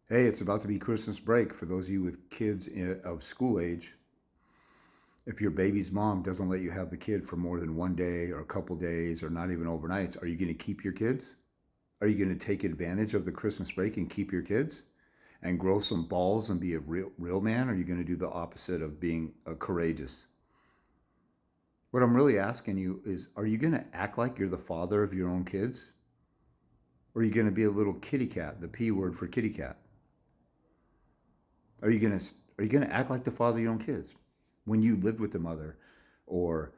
Hey, it's about to be Christmas break for those of you with kids of school age. If your baby's mom doesn't let you have the kid for more than one day or a couple days or not even overnights, are you going to keep your kids? Are you going to take advantage of the Christmas break and keep your kids and grow some balls and be a real man? Or are you going to do the opposite of being courageous? What I'm really asking you is, are you going to act like you're the father of your own kids? Or are you going to be a little kitty cat, the P word for kitty cat? Are you gonna act like the father of your own kids when you lived with the mother, or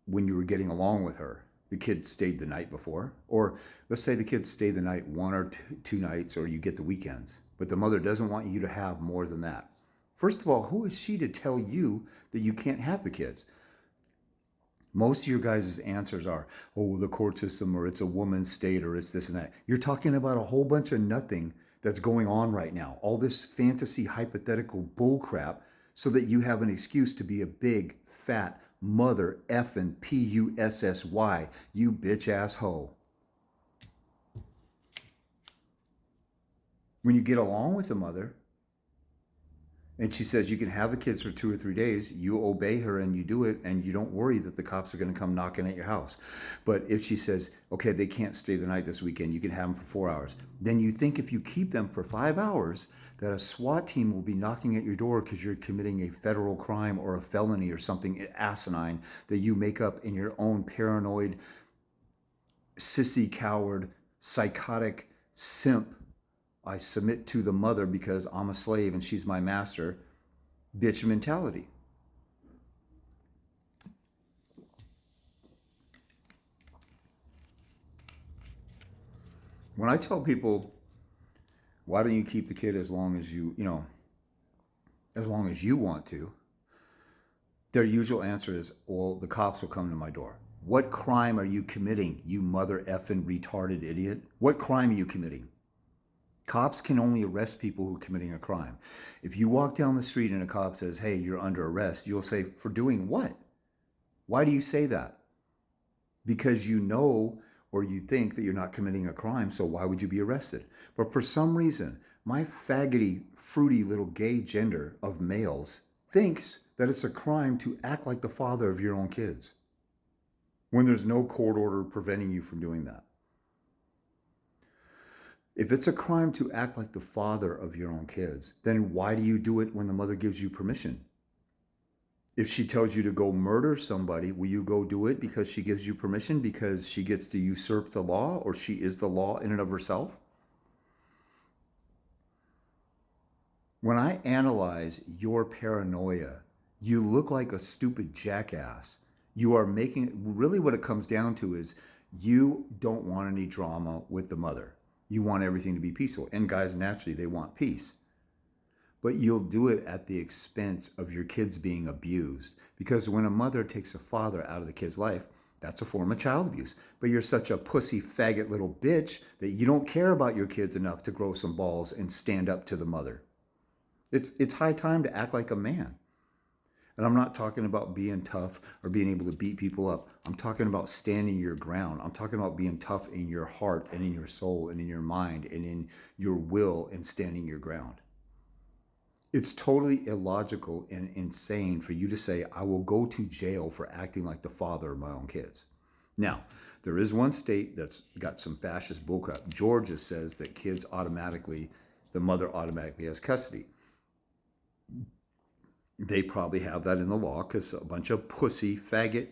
when you were getting along with her? The kids stayed the night before, or let's say the kids stay the night one or two nights, or you get the weekends, but the mother doesn't want you to have more than that. First of all, who is she to tell you that you can't have the kids? Most of your guys' answers are, oh, the court system, or it's a woman's state, or it's this and that. You're talking about a whole bunch of nothing that's going on right now. All this fantasy, hypothetical bullcrap, so that you have an excuse to be a big, fat, mother effing Pussy, you bitch ass hoe. When you get along with the mother, and she says you can have the kids for 2 or 3 days, you obey her and you do it, and you don't worry that the cops are going to come knocking at your house. But if she says, okay, they can't stay the night this weekend, you can have them for 4 hours, then you think if you keep them for 5 hours, that a SWAT team will be knocking at your door because you're committing a federal crime or a felony or something asinine that you make up in your own paranoid, sissy, coward, psychotic simp. I submit to the mother because I'm a slave and she's my master, bitch mentality. When I tell people, why don't you keep the kid as long as as long as you want to, their usual answer is, well, the cops will come to my door. What crime are you committing, you mother effing retarded idiot? What crime are you committing? Cops can only arrest people who are committing a crime. If you walk down the street and a cop says, hey, you're under arrest, you'll say, for doing what? Why do you say that? Because you know, or you think that you're not committing a crime, so why would you be arrested? But for some reason, my faggoty, fruity little gay gender of males thinks that it's a crime to act like the father of your own kids when there's no court order preventing you from doing that. If it's a crime to act like the father of your own kids, then why do you do it when the mother gives you permission? If she tells you to go murder somebody, will you go do it because she gives you permission, because she gets to usurp the law, or she is the law in and of herself? When I analyze your paranoia, you look like a stupid jackass. You are making, really what it comes down to is, you don't want any drama with the mother. You want everything to be peaceful. And guys, naturally, they want peace. But you'll do it at the expense of your kids being abused. Because when a mother takes a father out of the kid's life, that's a form of child abuse. But you're such a pussy faggot little bitch that you don't care about your kids enough to grow some balls and stand up to the mother. It's high time to act like a man. And I'm not talking about being tough or being able to beat people up. I'm talking about standing your ground. I'm talking about being tough in your heart and in your soul and in your mind and in your will, and standing your ground. It's totally illogical and insane for you to say, I will go to jail for acting like the father of my own kids. Now, there is one state that's got some fascist bullcrap. Georgia says that the mother automatically has custody. They probably have that in the law because a bunch of pussy faggot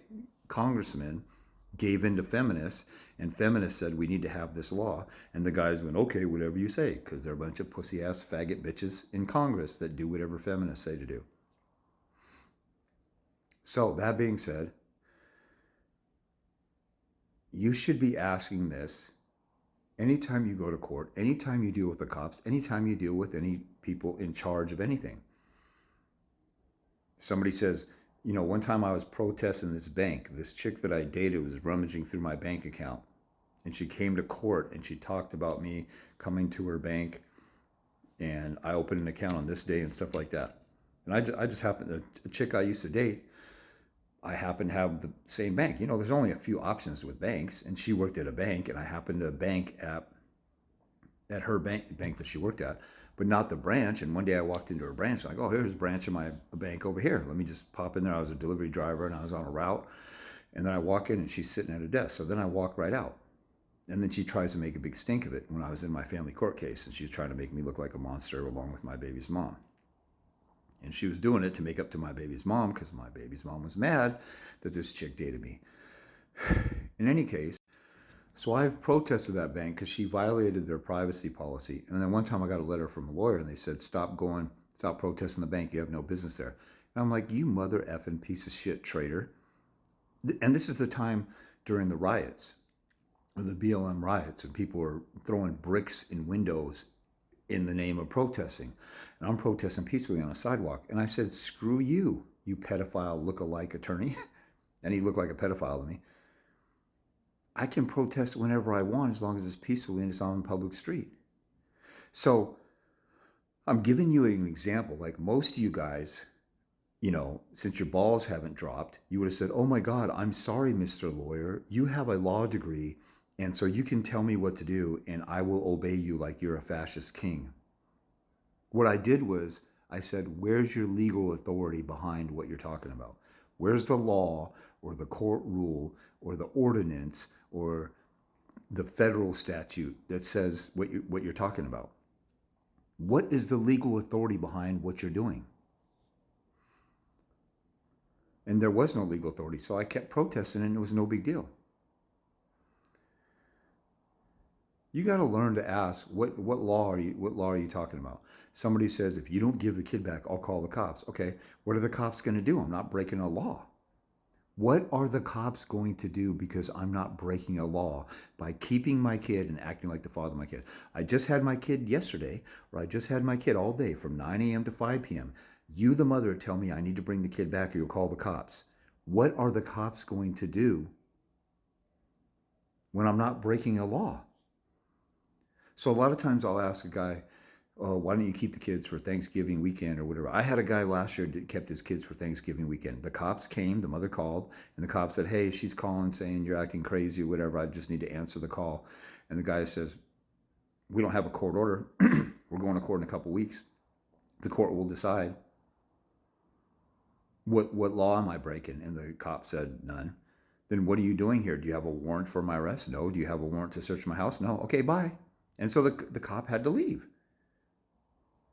congressmen gave in to feminists, and feminists said we need to have this law, and the guys went, okay, whatever you say, because they're a bunch of pussy ass faggot bitches in Congress that do whatever feminists say to do. So that being said, you should be asking this anytime you go to court, anytime you deal with the cops, anytime you deal with any people in charge of anything. Somebody says, one time I was protesting this bank. This chick that I dated was rummaging through my bank account. And she came to court and she talked about me coming to her bank, and I opened an account on this day and stuff like that. And I just happened, a chick I used to date, I happened to have the same bank. There's only a few options with banks, and she worked at a bank, and I happened to bank at at her bank that she worked at, but not the branch. And one day I walked into her branch, like, oh, here's a branch of my bank over here. Let me just pop in there. I was a delivery driver and I was on a route. And then I walk in and she's sitting at a desk. So then I walk right out. And then she tries to make a big stink of it when I was in my family court case. And she's trying to make me look like a monster along with my baby's mom. And she was doing it to make up to my baby's mom because my baby's mom was mad that this chick dated me. In any case, so I've protested that bank because she violated their privacy policy. And then one time I got a letter from a lawyer and they said, stop protesting the bank. You have no business there. And I'm like, you mother effing piece of shit traitor. And this is the time during the riots, or the BLM riots, and people were throwing bricks in windows in the name of protesting. And I'm protesting peacefully on a sidewalk. And I said, screw you, you pedophile look-alike attorney. And he looked like a pedophile to me. I can protest whenever I want as long as it's peacefully and it's on a public street. So I'm giving you an example. Like most of you guys, since your balls haven't dropped, you would have said, oh my God, I'm sorry, Mr. Lawyer. You have a law degree, and so you can tell me what to do, and I will obey you like you're a fascist king. What I did was I said, where's your legal authority behind what you're talking about? Where's the law or the court rule or the ordinance or the federal statute that says what you're talking about? What is the legal authority behind what you're doing? And there was no legal authority, so I kept protesting and it was no big deal. You got to learn to ask, what law are you talking about? Somebody says, if you don't give the kid back, I'll call the cops. Okay, what are the cops going to do? I'm not breaking a law. What are the cops going to do because I'm not breaking a law by keeping my kid and acting like the father of my kid? I just had my kid yesterday, or I just had my kid all day from 9 a.m. to 5 p.m. You, the mother, tell me I need to bring the kid back or you'll call the cops. What are the cops going to do when I'm not breaking a law? So a lot of times I'll ask a guy, oh, why don't you keep the kids for Thanksgiving weekend or whatever? I had a guy last year that kept his kids for Thanksgiving weekend. The cops came, the mother called, and the cop said, hey, she's calling saying you're acting crazy or whatever. I just need to answer the call. And the guy says, we don't have a court order. We're going to court in a couple weeks. The court will decide. What law am I breaking? And the cop said, none. Then what are you doing here? Do you have a warrant for my arrest? No. Do you have a warrant to search my house? No. Okay, bye. And so the cop had to leave.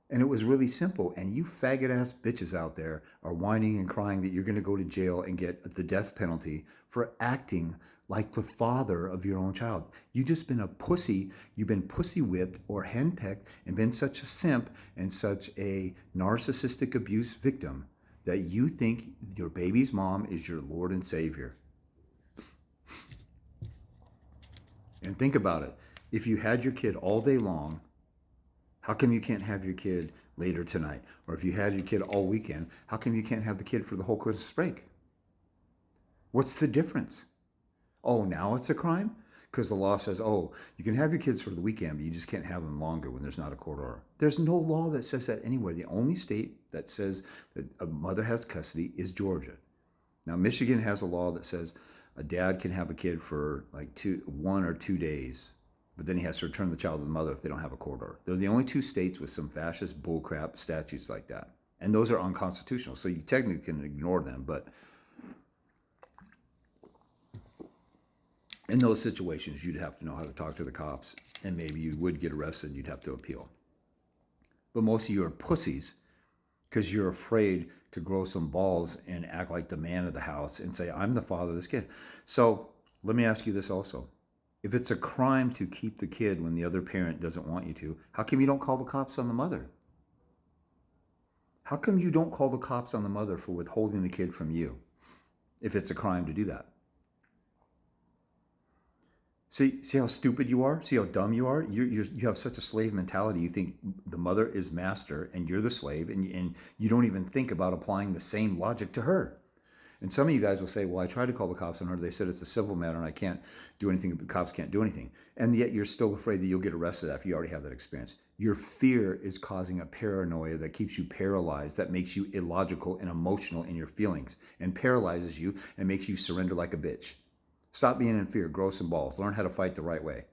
And it was really simple. And you faggot-ass bitches out there are whining and crying that you're going to go to jail and get the death penalty for acting like the father of your own child. You've just been a pussy. You've been pussy-whipped or henpecked and been such a simp and such a narcissistic abuse victim that you think your baby's mom is your Lord and Savior. And think about it. If you had your kid all day long, how come you can't have your kid later tonight? Or if you had your kid all weekend, how come you can't have the kid for the whole Christmas break? What's the difference? Oh, now it's a crime? Because the law says, oh, you can have your kids for the weekend, but you just can't have them longer when there's not a court order. There's no law that says that anywhere. The only state that says that a mother has custody is Georgia. Now, Michigan has a law that says a dad can have a kid for like 1 or 2 days, but then he has to return the child to the mother if they don't have a court order. They're the only 2 states with some fascist bullcrap statutes like that. And those are unconstitutional, so you technically can ignore them, but in those situations, you'd have to know how to talk to the cops, and maybe you would get arrested and you'd have to appeal. But most of you are pussies because you're afraid to grow some balls and act like the man of the house and say, I'm the father of this kid. So let me ask you this also. If it's a crime to keep the kid when the other parent doesn't want you to, how come you don't call the cops on the mother? How come you don't call the cops on the mother for withholding the kid from you if it's a crime to do that? See how stupid you are? See how dumb you are? You have such a slave mentality. You think the mother is master and you're the slave, and you don't even think about applying the same logic to her. And some of you guys will say, well, I tried to call the cops on her. They said it's a civil matter and I can't do anything. The cops can't do anything. And yet you're still afraid that you'll get arrested after you already have that experience. Your fear is causing a paranoia that keeps you paralyzed, that makes you illogical and emotional in your feelings and paralyzes you and makes you surrender like a bitch. Stop being in fear. Grow some balls. Learn how to fight the right way.